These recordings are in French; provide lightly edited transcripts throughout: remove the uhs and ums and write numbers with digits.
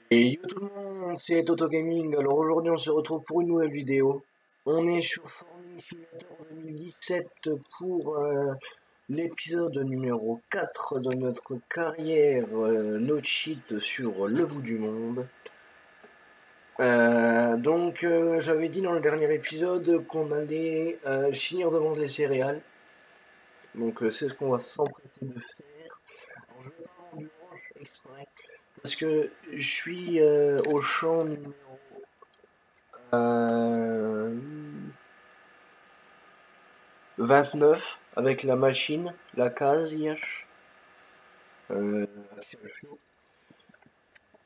Et yo tout le monde, c'est Toto Gaming. Alors aujourd'hui on se retrouve pour une nouvelle vidéo. On est sur Farming Simulator 2017 pour l'épisode numéro 4 de notre carrière no cheat sur le bout du monde. J'avais dit dans le dernier épisode qu'on allait finir de vendre les céréales. Donc c'est ce qu'on va s'empresser de faire. Alors je vais pas vendre du roche exprès. Parce que je suis au champ numéro euh, 29 avec la machine, la case IH. Action chaud.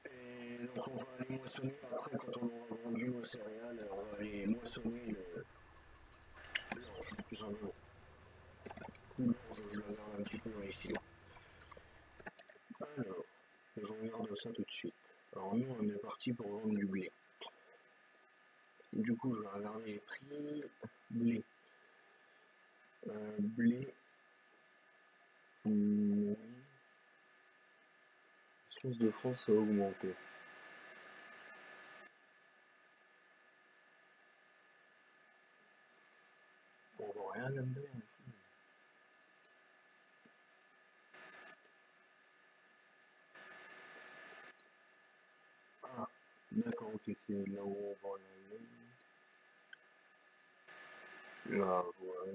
Et donc on va aller moissonner après quand on aura vendu nos céréales, on va aller moissonner l'orge tout simplement. L'orge, je la garde un petit peu dans les silos. Alors, je regarde ça tout de suite. Alors nous on est parti pour vendre du blé. Du coup je vais regarder les prix. Blé. Blé. Oui. Source de France a augmenté. On voit rien là-dedans. Ah, d'accord, ok, c'est là où on voit la laine. Là, voilà.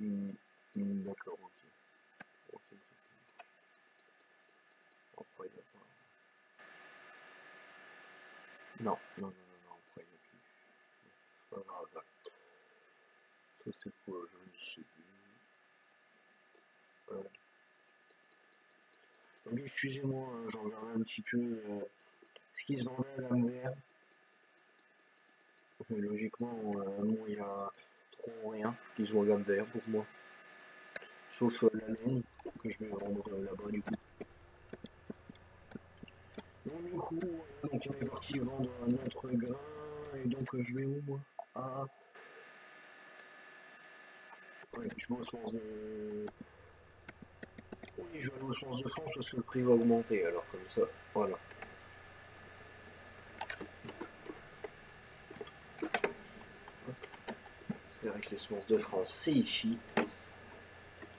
D'accord, ok. Ok, ok. Après, il n'y a pas. Non, non, non, non, non, après, il n'y a plus. C'est pas grave, là. Ça, c'est quoi, je ne sais plus. Donc, excusez-moi, hein, j'en regarde un petit peu ce qui se vendait à l'envers. Logiquement, moi, il y a trop rien qui se vend à l'envers pour moi. Sauf la laine que je vais vendre là-bas, du coup. Donc du coup, donc on est parti vendre notre grain, et donc je vais où moi? Ah, ouais, je vais au sens de... Oui, je vais aller au sens de France parce que le prix va augmenter, alors comme ça, voilà. C'est vrai que les semences de France, c'est ici.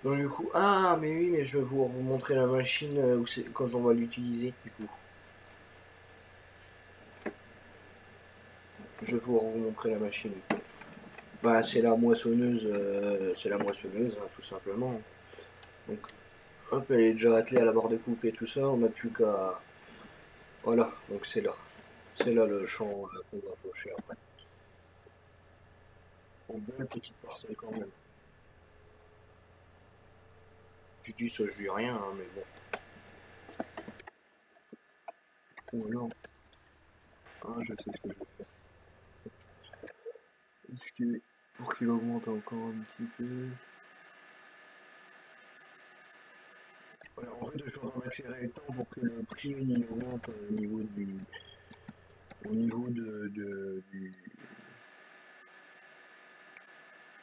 Donc du coup, ah, mais oui, mais je vais vous montrer la machine où quand on va l'utiliser, du coup. Je vais pouvoir vous montrer la machine. Bah, c'est la moissonneuse, hein, tout simplement. Donc, hop, elle est déjà attelée à la barre de coupe et tout ça, on n'a plus qu'à... Voilà, donc c'est là. C'est là le champ qu'on va faucher après. Une belle petite parcelle quand même. Je dis ça, je dis rien, hein, mais bon. Ou alors, ah, je sais ce que je vais faire. Est-ce que, pour qu'il augmente encore un petit peu... Voilà, en fait, je suis en train d'accélérer le temps pour que le prix il augmente au niveau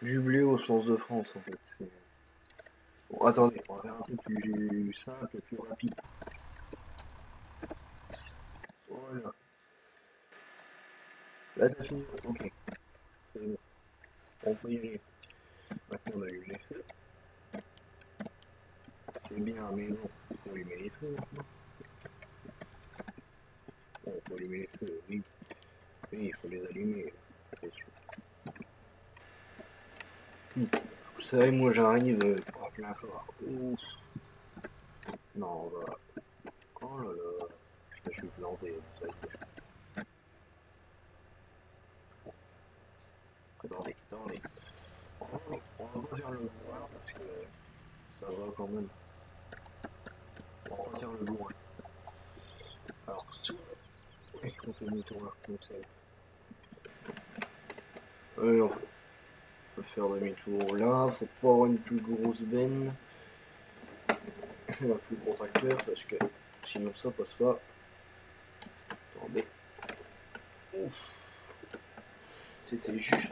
du blé au sens de France, en fait. Bon, attendez, on va faire un truc plus simple, plus rapide. Voilà. Là, t'as fini. Ok, c'est bon. On peut y aller. Maintenant, on allume les feux. C'est bien, mais bon, il faut allumer les feux maintenant. Bon, il faut allumer les feux, oui. Oui, il faut les allumer, bien sûr. Vous savez, moi j'arrive à plein fort. Ouf. Non, on va. Oh là là, je me suis planté, ça y est. Attendez, attendez. Enfin, on va pas faire le voir parce que ça va quand même. On va pas faire le loin. Alors, soit on fait demi-tour comme ça. On peut faire demi-tour là. Faut pas avoir une plus grosse benne. Un plus gros tracteur parce que sinon ça passe pas. Attendez. Ouf. C'était juste.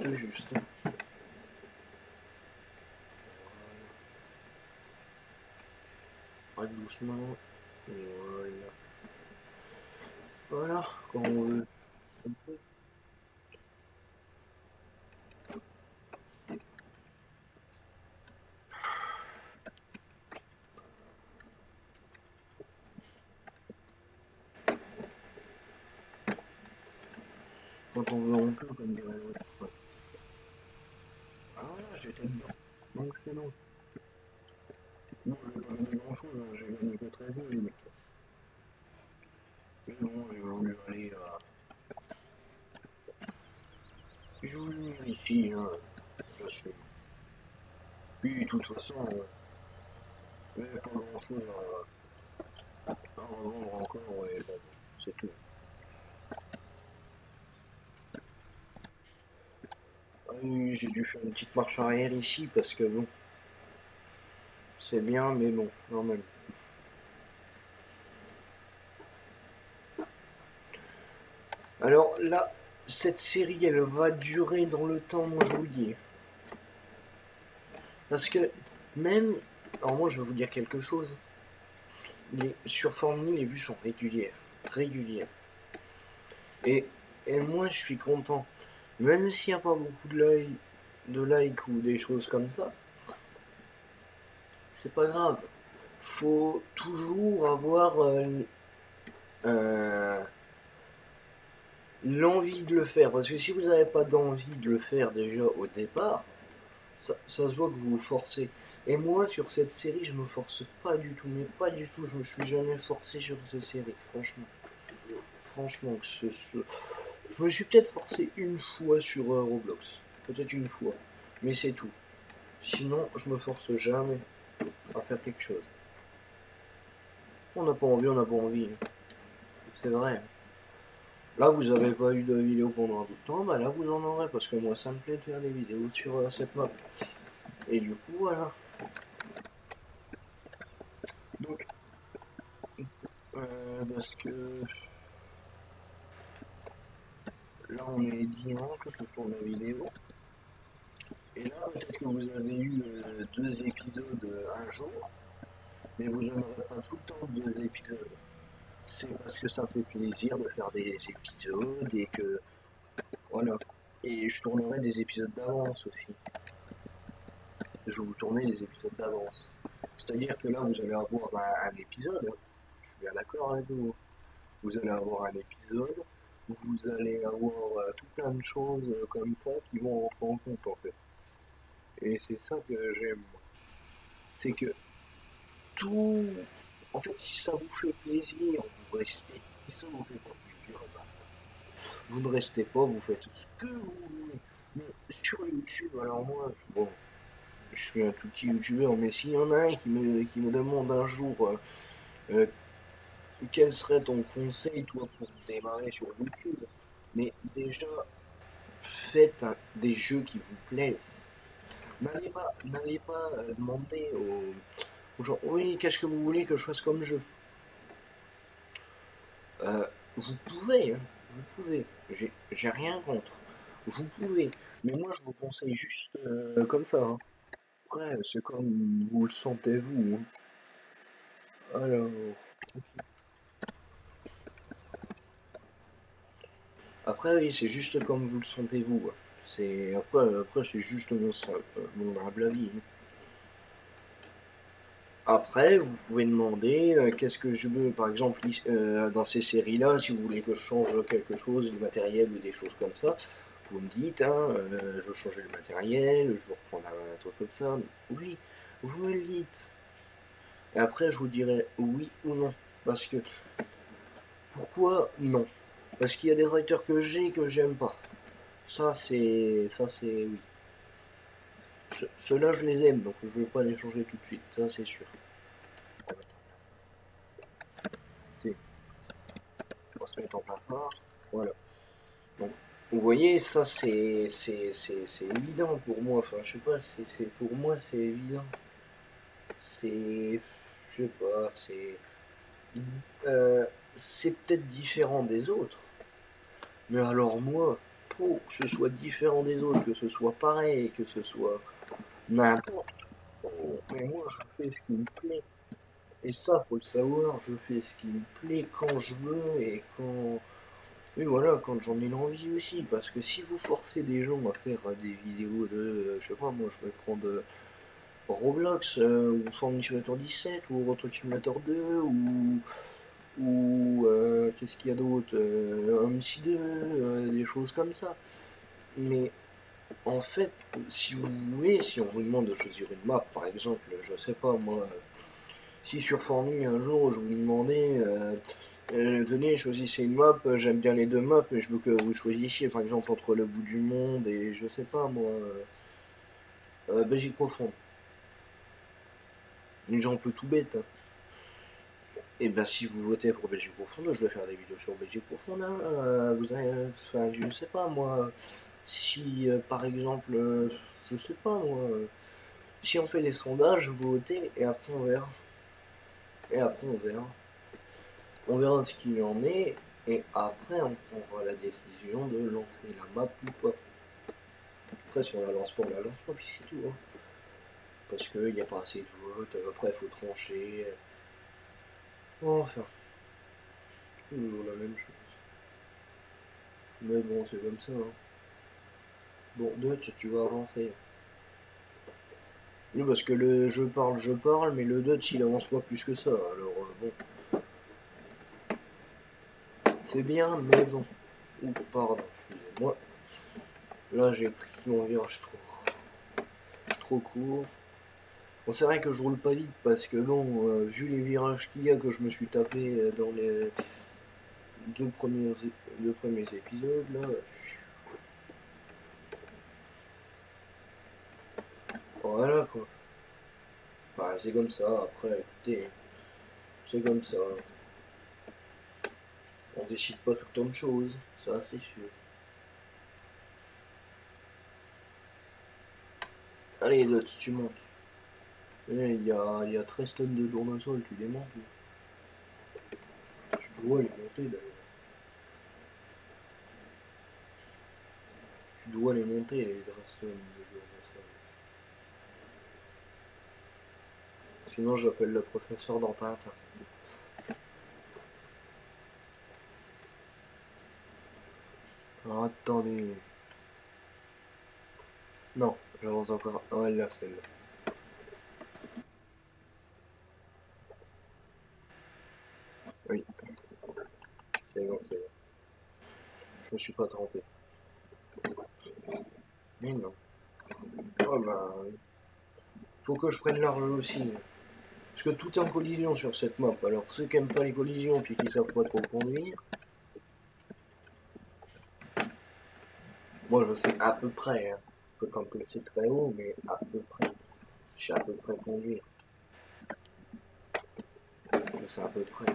Voilà. Doucement. Voilà. quand on veut. Quand on veut, on peut, comme dirait l'autre. Ouais. Ah voilà, j'étais dedans. Donc c'est long. Moi, j'ai pas gagné grand chose, hein. J'ai gagné que 13 000 limite. Mais bon, j'ai voulu aller à. J'ai voulu venir ici, hein. J'assume. Puis, de toute façon, il n'y avait pas grand chose à revendre encore, et bon, c'est tout. Ah oui, j'ai dû faire une petite marche arrière ici parce que bon, c'est bien, mais bon, quand même. Alors là, cette série, elle va durer dans le temps, moi je vous le dis. Parce que même, alors moi je vais vous dire quelque chose, sur Fortnite, les vues sont régulières, régulières. Et, et moi je suis content, même s'il n'y a pas beaucoup de likes ou des choses comme ça, c'est pas grave. Faut toujours avoir euh, l'envie de le faire. Parce que si vous n'avez pas d'envie de le faire déjà au départ, ça se voit que vous vous forcez. Et moi, sur cette série, je me force pas du tout, mais pas du tout. Je me suis jamais forcé sur cette série, franchement. Franchement, je me suis peut-être forcé une fois sur Roblox. Peut-être une fois. Mais c'est tout. Sinon, je me force jamais à faire quelque chose. On n'a pas envie, on n'a pas envie. C'est vrai. Là, vous avez pas eu de vidéo pendant un bout de temps, bah là, vous en aurez. Parce que moi, ça me plaît de faire des vidéos sur cette map. Et du coup, voilà. Donc, parce que là, on est dimanche quand je tourne la vidéo. Et là, peut-être que vous avez eu deux épisodes un jour, mais vous n'en aurez pas tout le temps deux épisodes. C'est parce que ça fait plaisir de faire des épisodes et que. Voilà. Et je tournerai des épisodes d'avance aussi. Je vais vous tourner des épisodes d'avance. C'est-à-dire que là, vous allez avoir un épisode. Je suis bien d'accord avec vous. Vous allez avoir un épisode. Vous allez avoir tout plein de choses comme ça qui vont rentrer en compte en fait. Et c'est ça que j'aime. C'est que tout. En fait, si ça vous fait plaisir, vous restez. Si ça vous fait pas plaisir, bah, vous ne restez pas, vous faites ce que vous voulez. Mais sur YouTube, alors moi, bon, je suis un tout petit youtubeur, mais s'il y en a un qui me demande un jour euh, quel serait ton conseil, toi, pour démarrer sur YouTube, mais déjà, faites des jeux qui vous plaisent. N'allez pas demander aux gens, oui, qu'est-ce que vous voulez que je fasse comme jeu. Euh, vous pouvez, hein, vous pouvez. J'ai rien contre. Vous pouvez. Mais moi, je vous conseille juste comme ça, hein. Après, c'est comme vous le sentez vous, hein. Alors, après, oui, c'est juste comme vous le sentez vous, hein. Après, c'est juste mon humble avis, hein. Après, vous pouvez demander qu'est-ce que je veux, par exemple, dans ces séries-là, si vous voulez que je change quelque chose, du matériel ou des choses comme ça, vous me dites, hein, je veux changer le matériel, je veux reprendre un truc comme ça. Oui, vous me le dites. Et après, je vous dirai oui ou non. Parce que, pourquoi non? Parce qu'il y a des writers que j'ai que j'aime pas. Ça c'est, oui. Ceux-là, je les aime, donc je ne vais pas les changer tout de suite, ça c'est sûr. On va se mettre en plein phare. Voilà. Donc, vous voyez, ça c'est évident pour moi. Enfin, je sais pas, pour moi c'est évident. C'est, je sais pas, euh, c'est peut-être différent des autres. Mais alors moi, pour que ce soit différent des autres, que ce soit pareil, que ce soit n'importe, oh, mais moi je fais ce qui me plaît. Et ça, faut le savoir, je fais ce qui me plaît quand je veux et quand. Oui, voilà, quand j'en ai l'envie aussi, parce que si vous forcez des gens à faire des vidéos de, je sais pas, moi je vais prendre Roblox, ou Farming Simulator 17, ou Retro Simulator 2, ou qu'est-ce qu'il y a d'autre, MC2, des choses comme ça. Mais en fait, si vous voulez, si on vous demande de choisir une map, par exemple, je sais pas moi, si sur Farming un jour je vous demandais, tenez, choisissez une map, j'aime bien les deux maps, mais je veux que vous choisissiez, par exemple, entre le bout du monde et je sais pas moi, Belgique profonde. Une gens un peu tout bête, hein. Et ben si vous votez pour Belgique profonde, je vais faire des vidéos sur Belgique profonde, hein. Vous avez, enfin, je sais pas moi, si par exemple, je sais pas moi, si on fait des sondages, vous votez et après on verra. Et après on verra. On verra ce qu'il en est et après on prendra la décision de lancer la map ou pas. Après si on la lance pas, on la lance pas, puis c'est tout, hein. Parce qu'il n'y a pas assez de votes, après il faut trancher. Enfin, toujours la même chose. Mais bon, c'est comme ça, hein. Bon, Dutch, tu vas avancer. Oui, parce que le je parle, mais le Dutch il avance pas plus que ça. Alors bon, c'est bien, mais bon. Ouh, pardon, excusez-moi. Là j'ai pris mon virage trop court. Bon, c'est vrai que je roule pas vite parce que bon, vu les virages qu'il y a que je me suis tapé dans les deux premiers épisodes là, voilà quoi. Bah, c'est comme ça, après, écoutez, c'est comme ça. On décide pas tout le temps de choses, ça c'est sûr. Allez, Dots, tu montes. Il y a 13 tonnes de tournesol, tu les montes. Tu dois les monter d'ailleurs. Tu dois les monter, les 13 tonnes de tournesol. Sinon, j'appelle le professeur dans Tintin. Alors attendez. Non, j'avance encore. Ah, elle l'a celle-là. Oui, c'est bon, c'est bon. Je me suis pas trompé. Mais non. Oh bah, faut que je prenne large aussi. Parce que tout est en collision sur cette map. Alors ceux qui aiment pas les collisions puis qui savent pas trop conduire, moi je sais à peu près, hein. Je peux pas me placer très haut, mais à peu près. Je sais à peu près conduire. Je sais à peu près.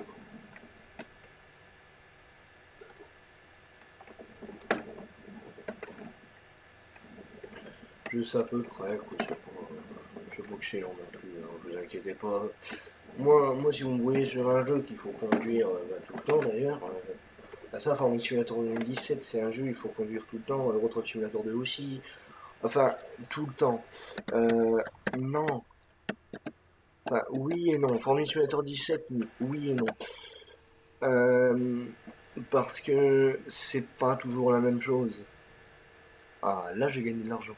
Je sais à peu près, quoi. Je suis pas excellent non plus, hein, vous inquiétez pas. Moi, si vous me voyez sur un jeu qu'il faut conduire bah, tout le temps d'ailleurs, ça, Farming Simulator 2017, c'est un jeu, il faut conduire tout le temps, Retro Simulator 2 aussi, enfin, tout le temps. Non, enfin, oui et non. Farming Simulator 17, oui et non. Euh, Parce que c'est pas toujours la même chose. Ah, là, j'ai gagné de l'argent.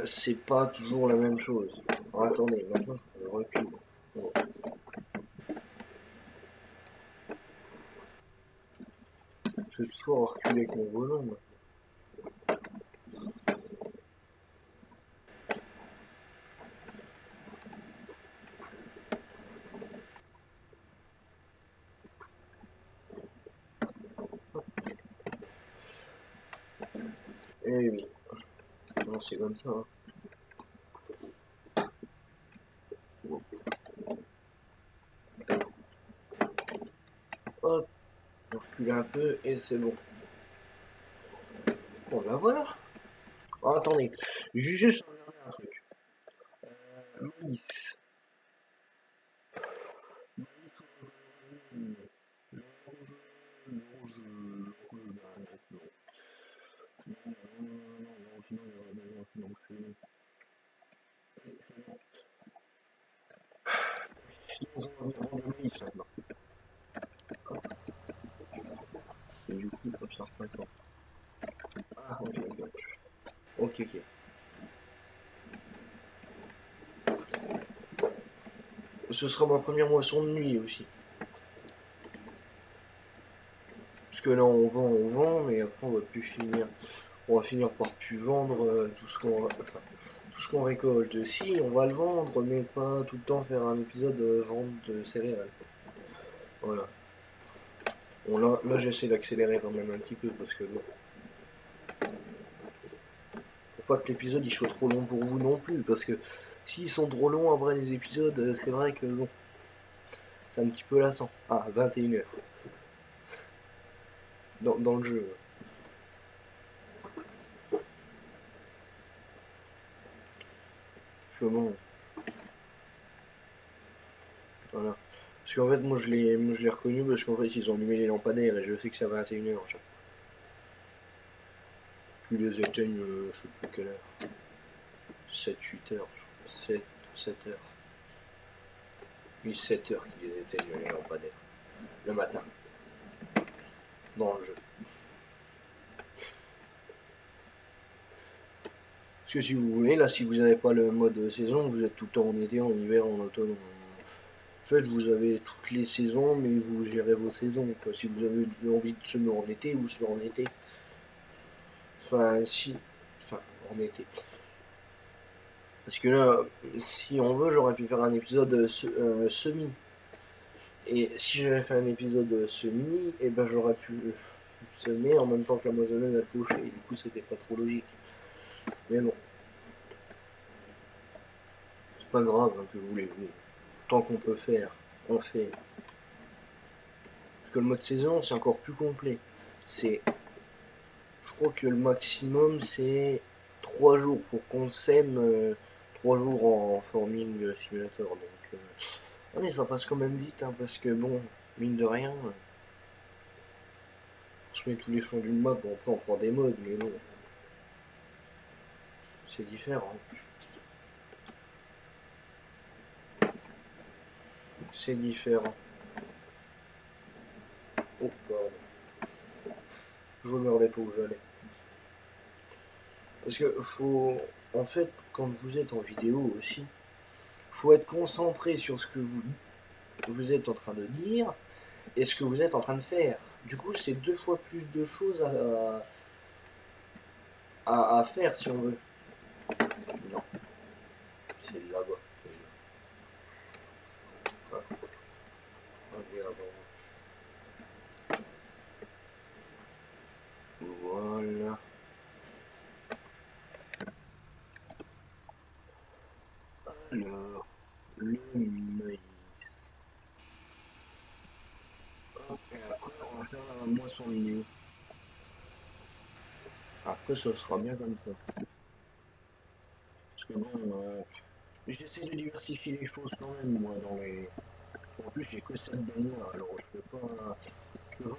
C'est pas toujours la même chose. Alors, attendez, maintenant, je recule. Bon, je vais toujours reculer avec mon volant, moi. Eh oui, non, c'est comme ça, hein. Hop, je recule un peu et c'est bon. Bon, ben voilà. Oh, attendez, juste regarder un truc. Maïs. Attends. Ah, ok, ok. Ok, ok. Ce sera ma première moisson de nuit aussi. Parce que là, on vend, mais après, on va plus finir. On va finir par plus vendre tout ce qu'on récolte. Si, on va le vendre, mais pas tout le temps faire un épisode de vente de céréales. Voilà. Bon, là j'essaie d'accélérer quand même un petit peu, parce que bon, faut pas que l'épisode il soit trop long pour vous non plus, parce que s'ils sont trop longs après les épisodes, c'est vrai que bon, c'est un petit peu lassant. Ah, 21 h dans le jeu. Je bon, voilà. Parce qu'en fait, moi je l'ai reconnu parce qu'en fait, ils ont allumé les lampadaires et je sais que c'est à 21 h à chaque fois. Puis ils les éteignent, je sais plus quelle heure. 7-8 h, je crois. 7 h. Oui, 7 h qu'ils les éteignent les lampadaires. Le matin, dans le jeu. Parce que si vous voulez, là, si vous n'avez pas le mode saison, vous êtes tout le temps en été, en hiver, en automne. En fait, vous avez toutes les saisons, mais vous gérez vos saisons, quoi. Si vous avez envie de semer en été, vous semez en été. Enfin, si. Enfin, en été. Parce que là, si on veut, j'aurais pu faire un épisode semi. Et si j'avais fait un épisode semi, et ben j'aurais pu semer en même temps que la moissonneuse a couché. Et du coup, c'était pas trop logique. Mais non, c'est pas grave, hein, que voulez-vous. Tant qu'on peut faire, on fait. Parce que le mode saison, c'est encore plus complet. C'est, je crois que le maximum, c'est 3 jours pour qu'on sème, 3 jours en Farming Simulator. Donc, ah, mais ça passe quand même vite, hein, parce que bon, mine de rien, on se met tous les champs d'une map, bon, après on prend des modes, mais bon, c'est différent. C'est différent. Oh, pardon. Je regardais pas où j'allais. Parce que faut, en fait, quand vous êtes en vidéo aussi, faut être concentré sur ce que vous êtes en train de dire et ce que vous êtes en train de faire. Du coup, c'est 2 fois plus de choses à faire si on veut. Non, c'est là-bas. Ah, regarde. Voilà. Alors, le maïs. Hop, et après, on va faire la moisson milieu. Après, ça sera bien comme ça. Parce que bon, j'essaie de diversifier les choses quand même, moi, dans les. En plus, j'ai que 7 bannières, alors je peux pas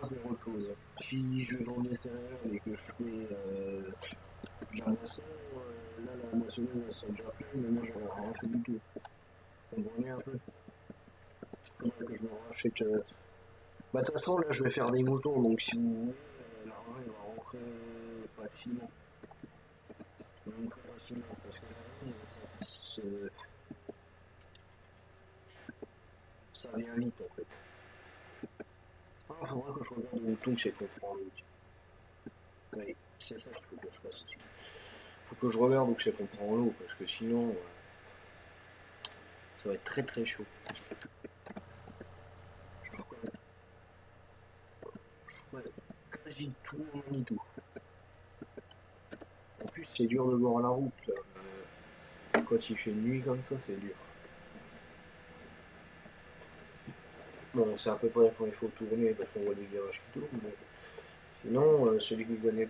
faire autre chose. Si je vends des céréales et que je fais de la moisson, là, la moissonneuse, elle sera déjà pleine, mais moi, j'aurais rien fait du tout. Vous comprenez un peu? Faudrait que je me rachète. Bah, de toute façon, là, je vais faire des moutons, donc si vous voulez, l'argent, il va rentrer facilement. Même très facilement, parce que la vie, ça vient vite, en fait. Ah, faudrait que je regarde le mouton que c'est comprendre l'outil. Oui, c'est ça qu'il faut que je fasse aussi. Faut que je regarde où c'est qu'on prend l'eau, parce que sinon, ça va être très très chaud. Je ferai, je ferai quasi tout en Manitou. En plus, c'est dur de voir la route, là. Quand il fait nuit comme ça, c'est dur. Bon, c'est à peu près quand il faut tourner, parce qu'on voit des virages qui tournent, mais sinon, celui qui connaît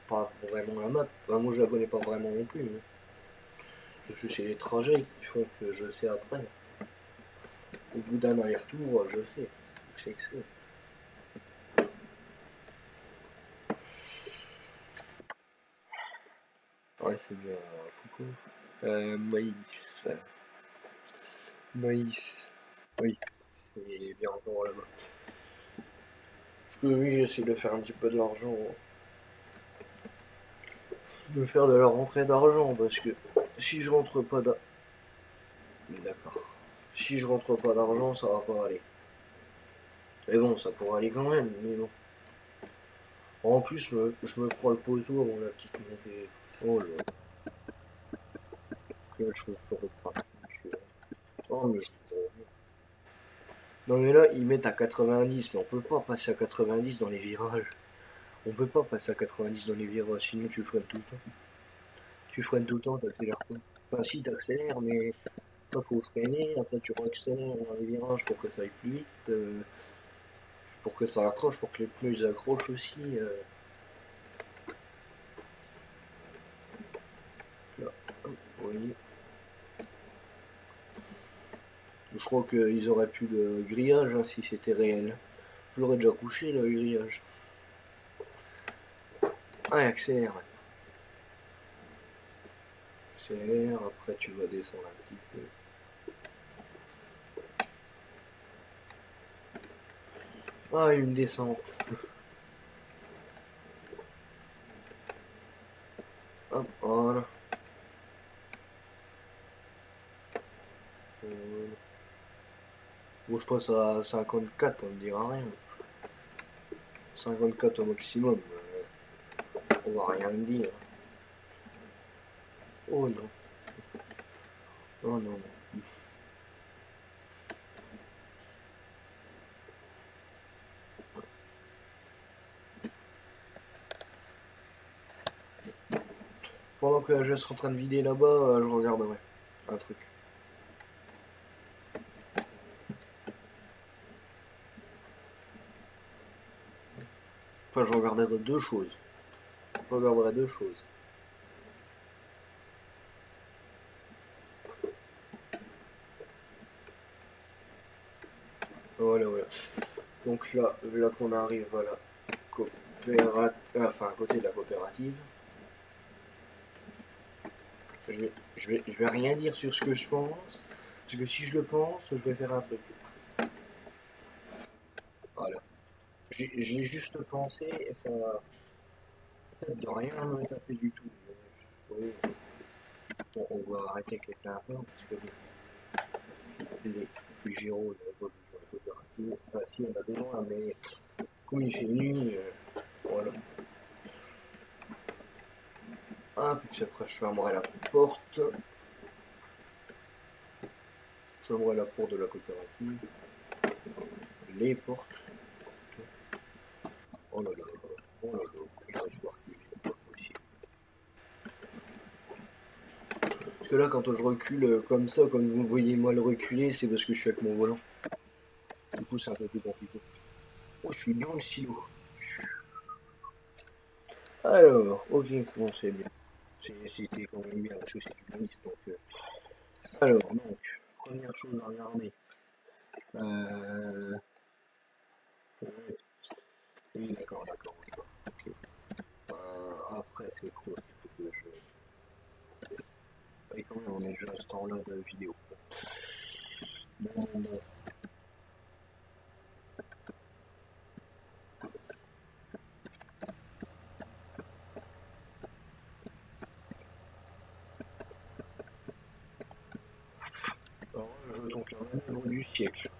pas vraiment la map, enfin, moi je la connais pas vraiment non plus, hein. Parce que c'est les trajets qui font que je sais après. Au bout d'un aller-retour, je sais. C'est que c'est. Ouais, c'est bien Foucault. Maïs. Maïs. Oui, il est bien encore là-bas. Oui, j'essaie de faire un petit peu d'argent. De faire de la rentrée d'argent parce que si je rentre pas d'argent. D'accord. Si je rentre pas d'argent, ça va pas aller. Mais bon, ça pourrait aller quand même, mais bon. En plus, je me prends le poteau avant la petite montée. Oh là, quelle chose pour reprendre. Oh, mais non mais là, ils mettent à 90, mais on peut pas passer à 90 dans les virages. On peut pas passer à 90 dans les virages, sinon tu freines tout le temps. Tu freines tout le temps, t'accélères pas. Enfin si, t'accélères, mais là faut freiner, après tu réaccélères dans les virages pour que ça aille plus vite, pour que ça accroche, pour que les pneus ils accrochent aussi. Là, hop, vous voyez. Je crois qu'ils auraient plus de grillage hein, si c'était réel. Je l'aurais déjà couché là, le grillage. Ah, il accélère. Accélère, après tu vas descendre un petit peu. Ah, une descente. Hop, voilà. Bon, je passe à 54, on me dira rien. 54 au maximum, on va rien me dire. Oh non, oh non, non. Pendant que je serai en train de vider là-bas, je regarderai un truc. Enfin, je regarderai deux choses. Je regarderai deux choses. Voilà, voilà. Donc là qu'on arrive à la enfin à côté de la coopérative, je vais rien dire sur ce que je pense, parce que si je le pense, je vais faire un truc. Voilà. Je l'ai juste pensé et ça va peut-être de rien me taper du tout. Oui, on va arrêter avec les pleins-pleins parce que les gyros, les réseaux de coopérative, enfin si on a besoin, mais comme il fait nuit, voilà. Ah, puis après je fermerai la porte. Je fermerai la porte de la coopérative. Les portes. Oh là là, oh là là, j'arrive pas à reculer, c'est pas possible. Parce que là, quand je recule comme ça, comme vous me voyez mal reculer, c'est parce que je suis avec mon volant. Du coup, c'est un peu plus compliqué. Oh, je suis dans le silo. Alors, ok, bon, c'est bien. C'était quand même bien, parce que c'est une liste, donc... Alors, donc, première chose à regarder. Euh... Ouais, oui, d'accord, d'accord, d'accord. Ok. Après, c'est quoi qu'il faut que je... Et quand même, on est déjà à ce temps-là de vidéo. Bon, bon, bon. Alors là, je tente la manœuvre du siècle.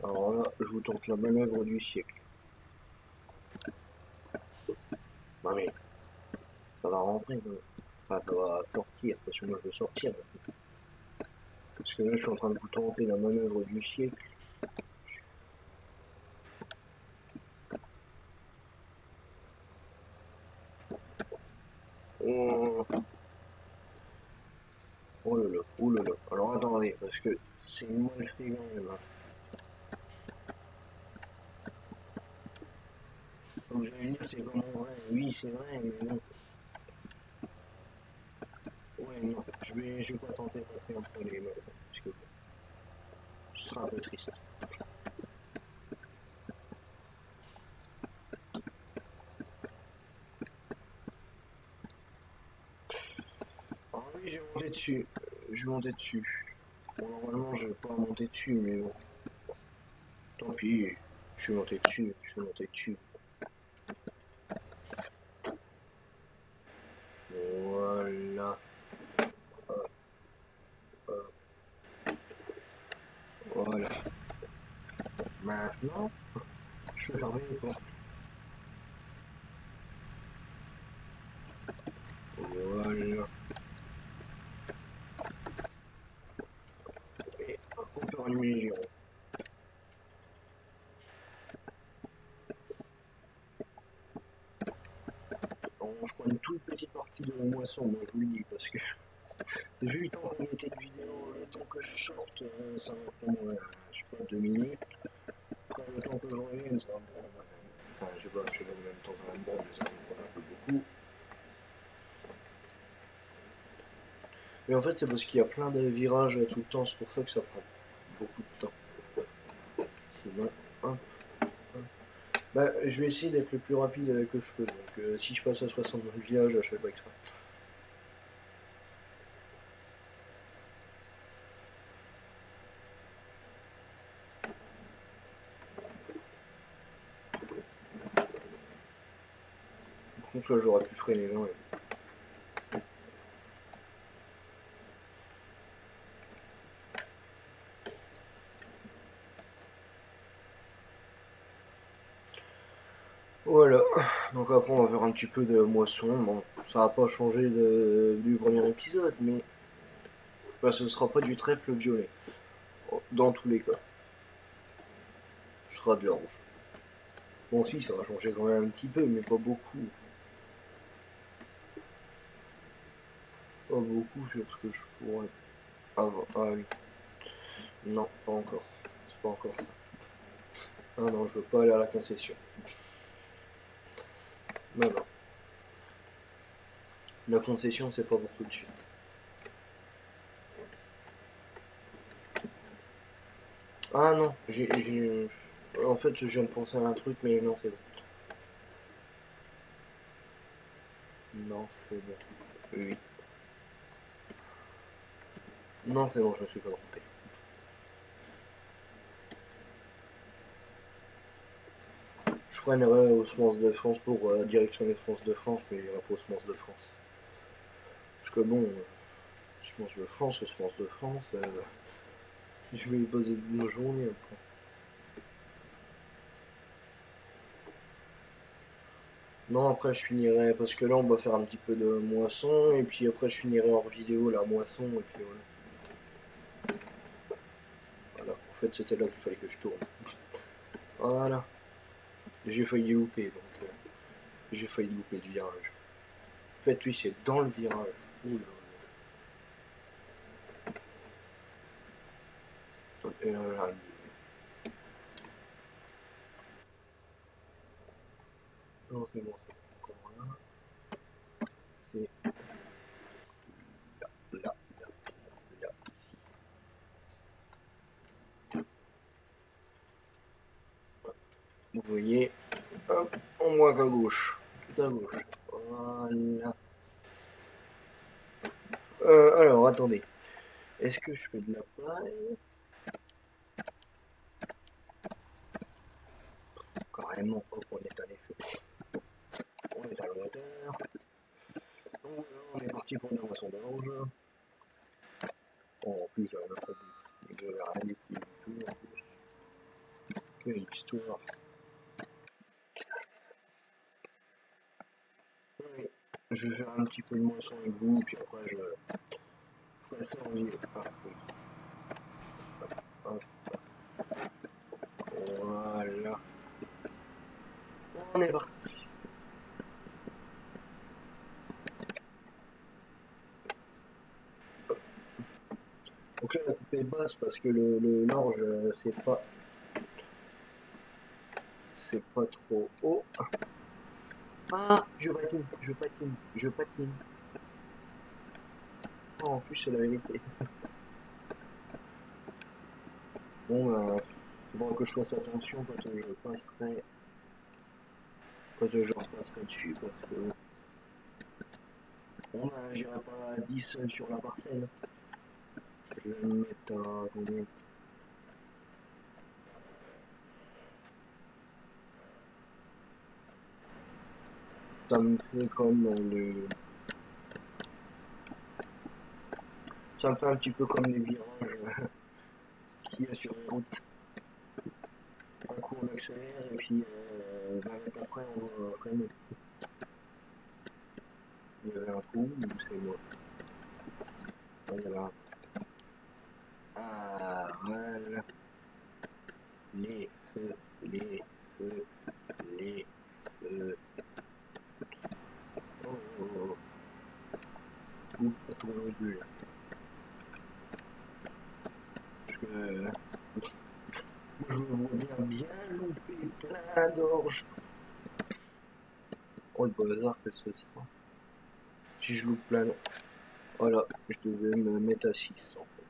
Alors là, je vous tente la manœuvre du siècle. Non mais, ça va rentrer, quoi. Enfin, ça va sortir, parce que moi je veux sortir. Parce que là, je suis en train de vous tenter la manœuvre du siècle. Oh, oh là là, oh là là. Alors attendez, parce que c'est mal fait quand même. Hein. Donc je vais dire, c'est comme en vrai. Oui, c'est vrai, mais non. Ouais, non. Je vais pas tenter de passer entre les mains. Parce que ce sera un peu triste. Ah oui, j'ai monté dessus. Je vais monter dessus. Bon, normalement, je vais pas monter dessus, mais bon. Tant pis. Je suis monté dessus, je suis monté dessus. Voilà. Voilà. Maintenant, je peux fermer les portes. Voilà. Et on peut rallumer les girons. On prend une toute petite partie de la moisson, moi je vous le dis, parce que vu le temps qu'on était de vidéo, le temps que je sorte, ça va prendre, je sais pas, 2 minutes. Après le temps que je revienne, ça va me prendre, enfin je sais pas combien de temps ça va me prendre, mais ça va me prendre un peu beaucoup. Mais en fait c'est parce qu'il y a plein de virages tout le temps, c'est pour ça que ça prend beaucoup de temps. Sinon, hop, hop. Bah, je vais essayer d'être le plus rapide que je peux, donc si je passe à 69 virages, je fais pas exprès. Par contre là j'aurais pu freiner là. Ouais. Voilà, donc après on va faire un petit peu de moisson. Bon, ça va pas changer du premier épisode, mais bah, ce sera pas du trèfle violet. Dans tous les cas, ce sera de l'orange. Bon si, ça va changer quand même un petit peu, mais pas beaucoup. Pas beaucoup sur ce que je pourrais avoir. Ah oui, non, pas encore. C'est pas encore ça. Ah non, je veux pas aller à la concession. Non, non. La concession, c'est pas pour tout de suite. Ah non, en fait, je viens de penser à un truc, mais non, c'est bon. Non, c'est bon. Oui. Non, c'est bon, je me suis pas trompé. Je prendrais aux semences de France pour direction des semences de France, mais il n'y aura pas aux semences de France. Parce que bon, semences de France, semences de France, je vais y poser une journée après. Non, après je finirai, parce que là on va faire un petit peu de moisson, et puis après je finirai hors vidéo la moisson, et puis voilà. Voilà, en fait c'était là qu'il fallait que je tourne. Voilà, j'ai failli louper, donc j'ai failli louper le virage. En fait oui, c'est dans le virage. Ouh là. Et là, non c'est bon, c'est encore là. C'est là, là, là. Vous voyez, hop, on voit qu'à gauche, tout à gauche. Voilà. Alors, attendez. Est-ce que je fais de la paille? Carrément, hop, on est à l'effet. On est à la hauteur. Donc voilà, on est parti pour la moisson d'orge. Oh, en plus, j'avais même pas dit. Je vais rien du tout, en plus. Quelle histoire. Oui, je vais faire un petit peu de moisson avec vous, puis après je ferai ça en vidéo. Ah, oui. Hop, voilà. On est parti. Donc là, la coupe est basse parce que le large, c'est pas trop haut. Ah, je patine, je patine, je patine. Oh, en plus, c'est la vérité. Bon, il faudra que je fasse attention quand je repasserai dessus, parce que bon, j'irai pas à 10 sur la parcelle. Je vais me mettre à combien? Ça me fait comme le... Ça me fait un petit peu comme les virages qu'il y a sur les routes. Un coup on accélère et puis 20 mètres après on va freiner. Il y avait un trou ou c'est moi? Ah, il y avait un... Ah, voilà. Les feux, les feux, les feux. Oh, oh, oh. Oups, pas trop le but là. Parce que je me vois bien louper plein d'orge. Oh le bazar que ce sera. Si je loupe plein, voilà, je devais me mettre à 6 en fait.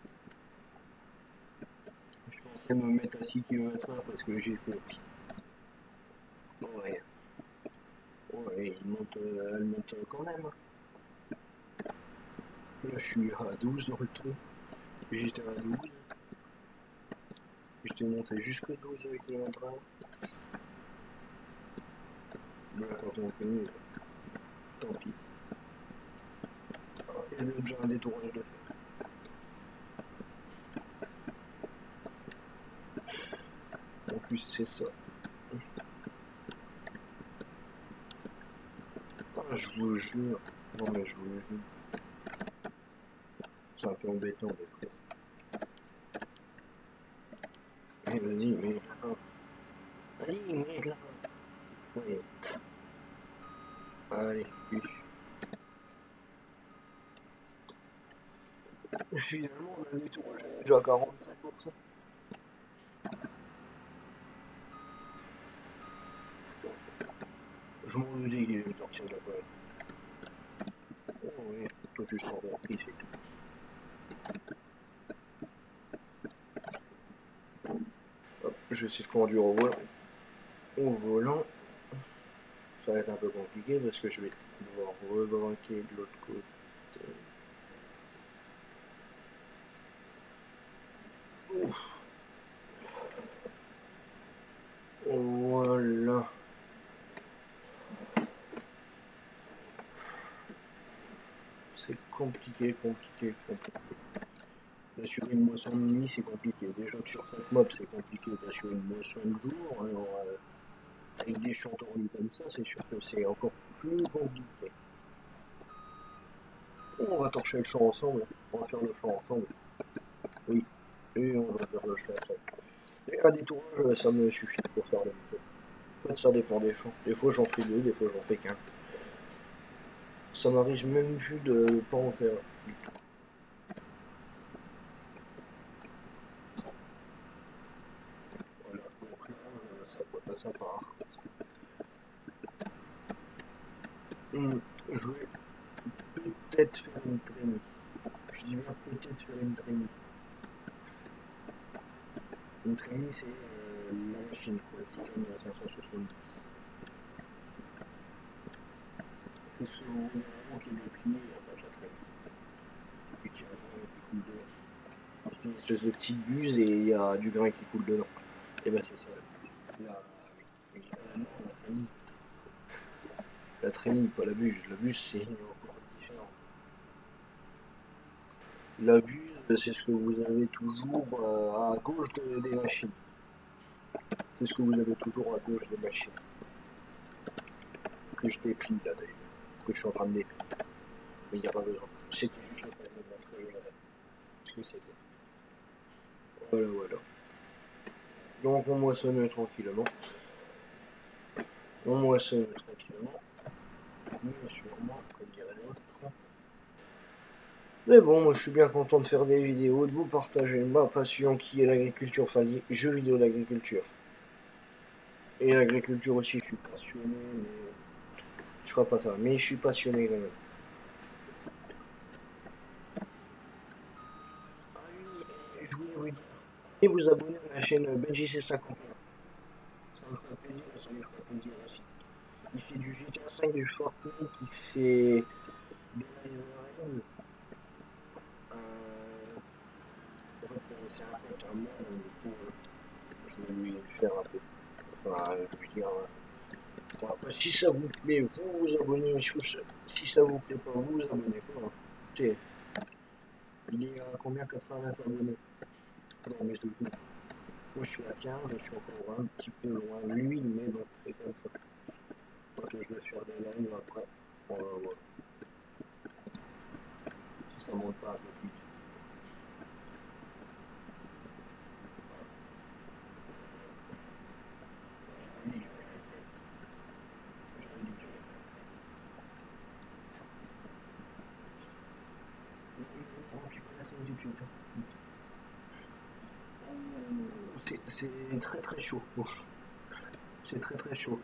Je pensais me mettre à 6 km/h parce que j'ai fait. Ouais, ouais, elle monte quand même. Là je suis à 12 dans le truc. J'étais à 12. J'étais monté jusque 12 km/h. Là quand on finit, tant pis. Il y avait déjà un détourage de fait. En plus c'est ça. Ah, je vous jure. Non mais je vous jure. C'est un peu embêtant des fois. Eh, vas-y, mais là. Vas-y, mais là. Oui. Allez, oui. Finalement, on a des tours déjà à 45%. Je m'en doutais qu'il allait me sortir de la poêle. Oh oui, toi tu sors de la prise et tout. Hop, je vais essayer de conduire au volant. Au volant, ça va être un peu compliqué parce que je vais devoir rebranquer de l'autre côté. Ouf. Voilà. C'est compliqué, compliqué, compliqué. D'assurer une moisson de nuit, c'est compliqué. Déjà que sur cette map, c'est compliqué d'assurer une moisson de jour. Alors, avec des chanteries comme ça, c'est sûr que c'est encore plus compliqué. On va torcher le champ ensemble. On va faire le champ ensemble. Oui. Et on va faire le champ ensemble. Et un détourage, ça me suffit pour faire le moto. En fait, ça dépend des champs. Des fois, j'en fais deux, des fois, j'en fais qu'un. Ça m'arrive même plus de pas en faire du tout. Voilà. Donc là, ça peut pas sympa. Je vais peut-être faire une traînée. Je dis bien peut-être faire une traînée. Une traînée, c'est la machine, quoi. Titan 570. C'est ce numéro qui est déplié, en fait, la traînée. Et qui a un grain qui coule dedans. C'est une espèce de petite buse et il y a du grain qui coule dedans. Et ben c'est ça. La, oui, non, la traînée. La traînée, pas la buse. La buse, c'est encore différent. La buse, c'est ce que vous avez toujours à gauche des machines. C'est ce que vous avez toujours à gauche des machines. Que je déplie là d'ailleurs. Que je suis en train de déplier. Mais il n'y a pas besoin. C'était juste pour vous montrer ce que c'était. Voilà, voilà. Donc on moissonne tranquillement. On moissonne tranquillement. Mais sûrement, comme dirait l'autre. Mais bon, moi je suis bien content de faire des vidéos, de vous partager ma passion qui est l'agriculture, enfin les jeux vidéo d'agriculture. Et l'agriculture aussi, je suis passionné, mais je ferai pas ça, mais je suis passionné quand même. Ah oui, je voulais vous dire. Et vous abonner à la chaîne BenJC51. Ça me ferait plaisir, ça lui ferait plaisir aussi. Il fait du GTA 5, du Fortnite, il fait des live reels. En fait, c'est un pote à moi, du coup, je vais lui faire un peu. Enfin, je veux dire, Bon, après, si ça vous plaît, vous vous abonnez. Si ça vous plaît pas, vous vous abonnez pas. Hein. Écoutez, il est à combien 89 abonnés dans mes trucs. Moi je suis à 15, je suis encore un petit peu loin de lui, mais bon, c'est comme ça. Quand je vais faire des lives après, on va voir. Si ça monte pas un peu plus vite. Je dis que je vais le faire. Je dis que je vais le faire. Non, tu connais ça tout de suite. C'est très très chaud. C'est très très chaud.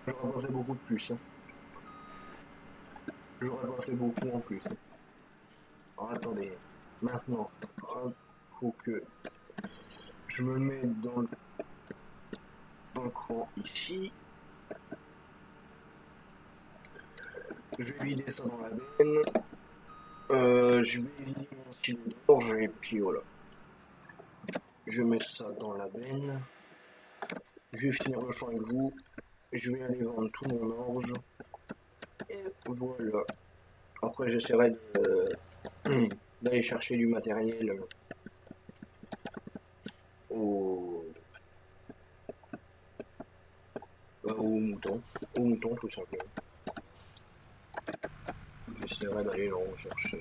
J'aurais pas fait beaucoup de plus. Hein. J'aurais pas fait beaucoup en plus. Hein. Alors attendez. Maintenant, faut que je me mette dans le cran ici. Je vais vider ça dans la benne. Je vais vider mon stylo d'orge et puis voilà. Je vais mettre ça dans la benne. Je vais finir le champ avec vous. Je vais aller vendre tout mon orge. Et voilà. Après, j'essaierai d'aller chercher du matériel au, aux moutons. Aux moutons, tout simplement. J'essaierai d'aller le rechercher.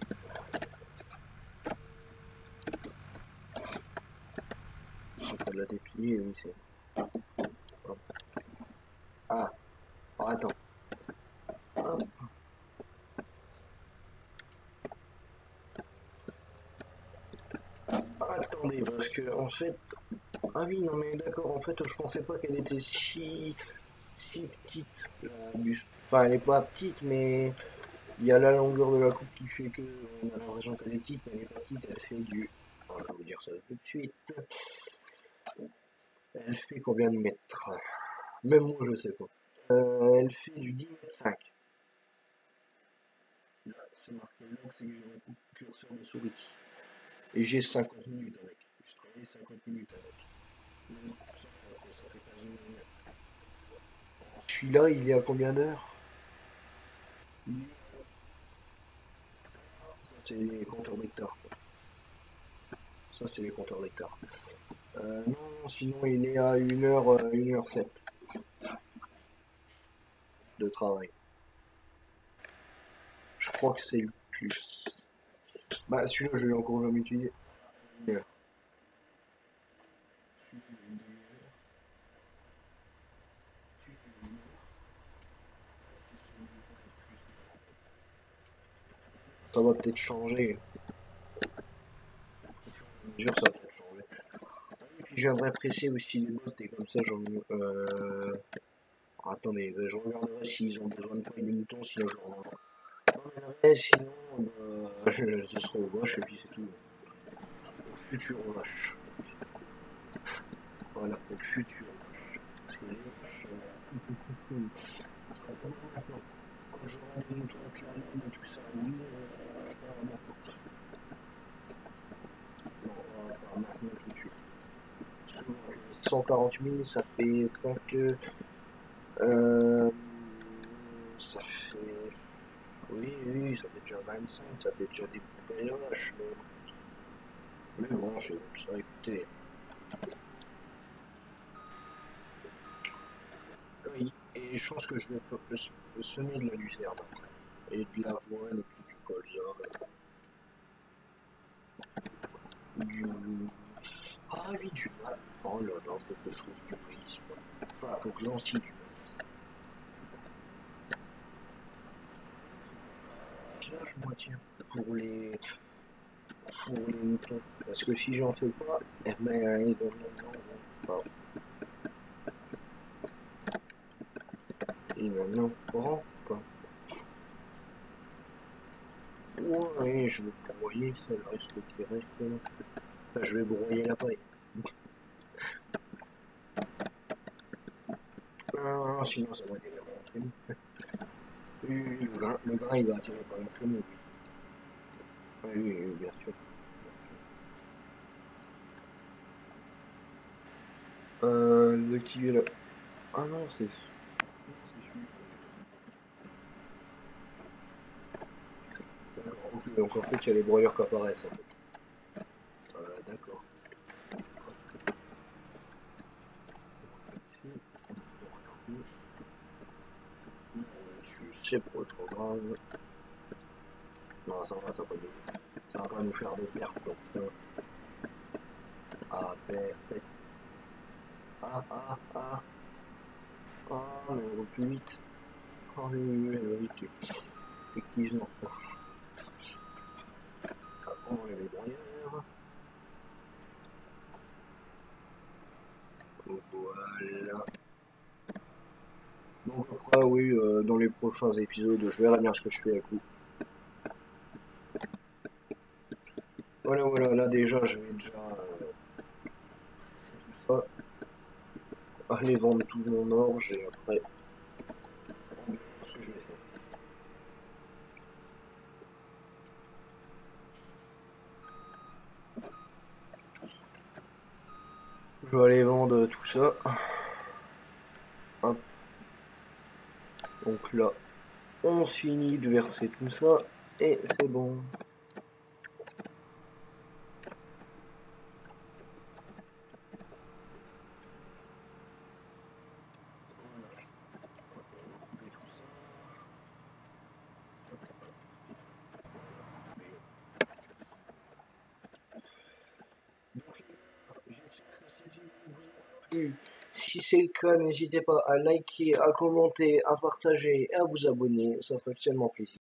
C'est pas de la déplier, oui, c'est. Ah, oh, attends. Hop. Attendez, parce que en fait. Ah oui, non mais d'accord, en fait, je pensais pas qu'elle était si petite, la bus. Enfin, elle est pas petite, mais il y a la longueur de la coupe qui fait que on a l'impression qu'elle est petite, mais elle est pas petite, elle fait du. Alors, je vais vous dire ça tout de suite. Elle fait combien de mètres? Même moi, je sais pas. Elle fait du 10 mètres 5. Là, c'est marqué là, c'est que j'ai mon curseur de souris. Et j'ai 50 minutes avec. Je travaille 50 minutes avec. Donc, ça fait quasiment une heure. Celui-là, il est à combien d'heures? Ça, c'est les compteurs d'hectares. Ça, c'est les compteurs d'hectares. Non, sinon, il est à 1h07 de travail. Je crois que c'est le plus. Bah, celui-là, je l'ai encore jamais utilisé. Ça va peut-être changer. Je jure, ça va peut-être changer. Et puis, j'aimerais presser aussi les bottes et comme ça, j'en. Attendez, je regarderai s'ils ont besoin de paille de mouton, sinon je leur emmènerai, sinon, ce sera aux vaches et puis c'est tout. Au futur vache. Voilà, au futur vache. Parce que les vaches, ça sera pas mal maintenant. Quand j'aurai des moutons qui arrivent et tout ça, oui, je vais avoir n'importe. Non, pas maintenant tout de suite. 140 000, ça fait 5. Ça fait. Oui, oui, ça fait déjà 25, ça fait déjà des belles vaches. Mais bon, c'est comme ça, écoutez. Oui, et je pense que je vais semer de la lucerne après. Et de l'avoine et puis du colza. Du. Ah oui, du maïs. Oh là là, faut que je trouve du maïs. Moi. Enfin, faut que j'ensigne du maïs. Lâche moi tiens, pour les moutons. Parce que si j'en fais pas, eh ben, ils vont pas. Ils n'en auront pas. Ouais, je vais broyer ça, le reste qui reste. Enfin, je vais broyer la paille. Ah, sinon ça va attirer par un traîneau. Oui, le grain il va attirer par un traîneau. Oui, oui, oui, bien sûr. Le qui est là. Ah non, c'est... Ok, donc en fait, il y a les broyeurs qui apparaissent, en fait. D'accord. Ici, c'est pas trop grave. Non, ça va pas nous faire des pertes, donc ça... Ah, perfect. Ah, ah, ah. Ah, mais on va plus vite. Ah oui, oui, oui, oui, oui, effectivement. On enlève les broyeurs. Voilà. Donc après, oui, dans les prochains épisodes, je verrai bien ce que je fais avec vous. Voilà, voilà, là déjà, je vais déjà tout ça, aller vendre tout mon orge et après, on verra ce que je vais faire. Je vais aller vendre tout ça. Hop. Donc là, on finit de verser tout ça et c'est bon. Si c'est le cas, n'hésitez pas à liker, à commenter, à partager et à vous abonner, ça ferait extrêmement plaisir.